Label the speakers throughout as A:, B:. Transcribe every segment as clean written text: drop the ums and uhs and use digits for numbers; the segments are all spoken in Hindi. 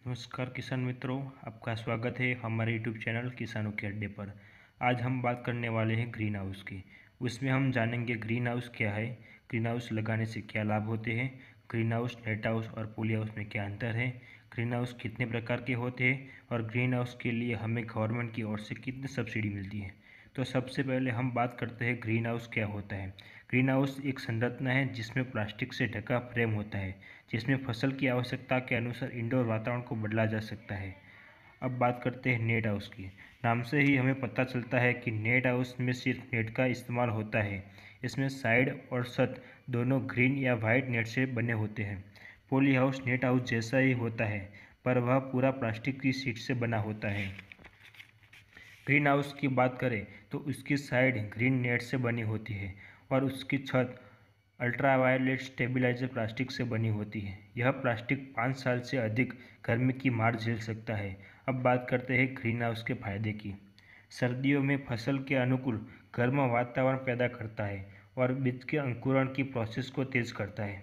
A: नमस्कार किसान मित्रों, आपका स्वागत है हमारे यूट्यूब चैनल किसानों के अड्डे पर। आज हम बात करने वाले हैं ग्रीन हाउस की। उसमें हम जानेंगे ग्रीन हाउस क्या है, ग्रीन हाउस लगाने से क्या लाभ होते हैं, ग्रीन हाउस, नेट हाउस और पॉली हाउस में क्या अंतर है, ग्रीन हाउस कितने प्रकार के होते हैं और ग्रीन हाउस के लिए हमें गवर्नमेंट की ओर से कितनी सब्सिडी मिलती है। तो सबसे पहले हम बात करते हैं ग्रीन हाउस क्या होता है। ग्रीन हाउस एक संरचना है जिसमें प्लास्टिक से ढका फ्रेम होता है, जिसमें फसल की आवश्यकता के अनुसार इंडोर वातावरण को बदला जा सकता है। अब बात करते हैं नेट हाउस की। नाम से ही हमें पता चलता है कि नेट हाउस में सिर्फ नेट का इस्तेमाल होता है। इसमें साइड और छत दोनों ग्रीन या वाइट नेट से बने होते हैं। पॉली हाउस नेट हाउस जैसा ही होता है, पर वह पूरा प्लास्टिक की शीट से बना होता है। ग्रीन हाउस की बात करें तो उसकी साइड ग्रीन नेट से बनी होती है और उसकी छत अल्ट्रावायलेट स्टेबलाइजर प्लास्टिक से बनी होती है। यह प्लास्टिक 5 साल से अधिक गर्मी की मार झेल सकता है। अब बात करते हैं ग्रीन हाउस के फायदे की। सर्दियों में फसल के अनुकूल गर्म वातावरण पैदा करता है और बीज के अंकुरण की प्रोसेस को तेज करता है।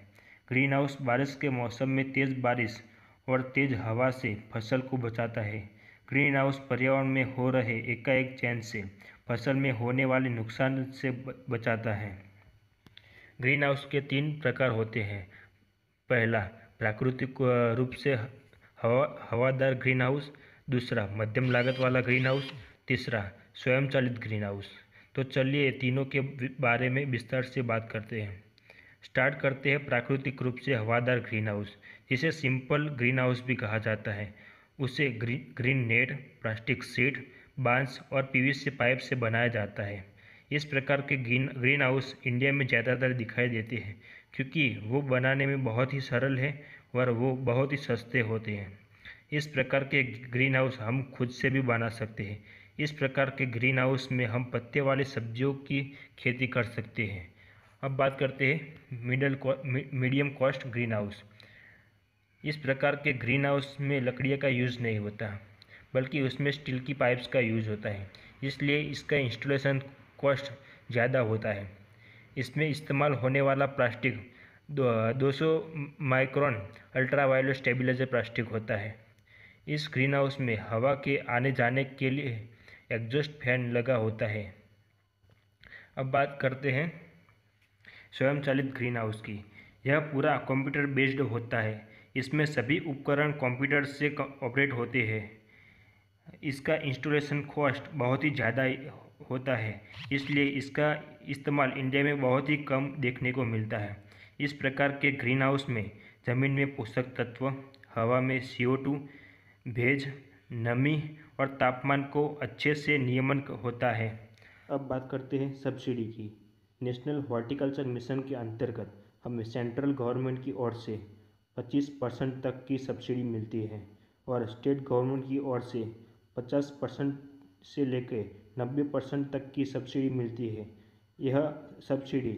A: ग्रीन हाउस बारिश के मौसम में तेज बारिश और तेज हवा से फसल को बचाता है। ग्रीन हाउस पर्यावरण में हो रहे एकाएक चेंज से फसल में होने वाले नुकसान से बचाता है। ग्रीन हाउस के 3 प्रकार होते हैं। पहला, प्राकृतिक रूप से हवादार ग्रीन हाउस। दूसरा, मध्यम लागत वाला ग्रीन हाउस। तीसरा, स्वयंचालित ग्रीन हाउस। तो चलिए तीनों के बारे में विस्तार से बात करते हैं। स्टार्ट करते हैं प्राकृतिक रूप से हवादार ग्रीन हाउस, जिसे सिंपल ग्रीन हाउस भी कहा जाता है। उसे ग्रीन नेट, प्लास्टिक शीट, बांस और पीवीसी पाइप से बनाया जाता है। इस प्रकार के ग्रीन हाउस इंडिया में ज़्यादातर दिखाई देते हैं क्योंकि वो बनाने में बहुत ही सरल है और वो बहुत ही सस्ते होते हैं। इस प्रकार के ग्रीन हाउस हम खुद से भी बना सकते हैं। इस प्रकार के ग्रीन हाउस में हम पत्ते वाली सब्जियों की खेती कर सकते हैं। अब बात करते हैं मीडियम कॉस्ट ग्रीन हाउस। इस प्रकार के ग्रीन हाउस में लकड़ियों का यूज़ नहीं होता, बल्कि उसमें स्टील की पाइप्स का यूज़ होता है, इसलिए इसका इंस्टॉलेशन कॉस्ट ज़्यादा होता है। इसमें इस्तेमाल होने वाला plastic 200 micron ultraviolet stabilizer plastic होता है। इस ग्रीन हाउस में हवा के आने जाने के लिए एग्जॉस्ट फैन लगा होता है। अब बात करते हैं स्वयंचालित ग्रीन हाउस की। यह पूरा कंप्यूटर बेस्ड होता है। इसमें सभी उपकरण कंप्यूटर से ऑपरेट होते हैं। इसका इंस्टॉलेशन कॉस्ट बहुत ही ज़्यादा होता है, इसलिए इसका इस्तेमाल इंडिया में बहुत ही कम देखने को मिलता है। इस प्रकार के ग्रीन हाउस में ज़मीन में पोषक तत्व, हवा में CO2, भेज, नमी और तापमान को अच्छे से नियमन होता है। अब बात करते हैं सब्सिडी की। नेशनल हॉर्टिकल्चर मिशन के अंतर्गत हमें सेंट्रल गवर्नमेंट की ओर से 25% तक की सब्सिडी मिलती है और स्टेट गवर्नमेंट की ओर से 50% से लेकर 90% तक की सब्सिडी मिलती है। यह सब्सिडी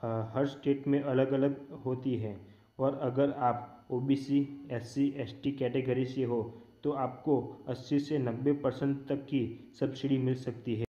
A: हर स्टेट में अलग अलग होती है और अगर आप OBC, SC, ST कैटेगरी से हो तो आपको 80 से 90% तक की सब्सिडी मिल सकती है।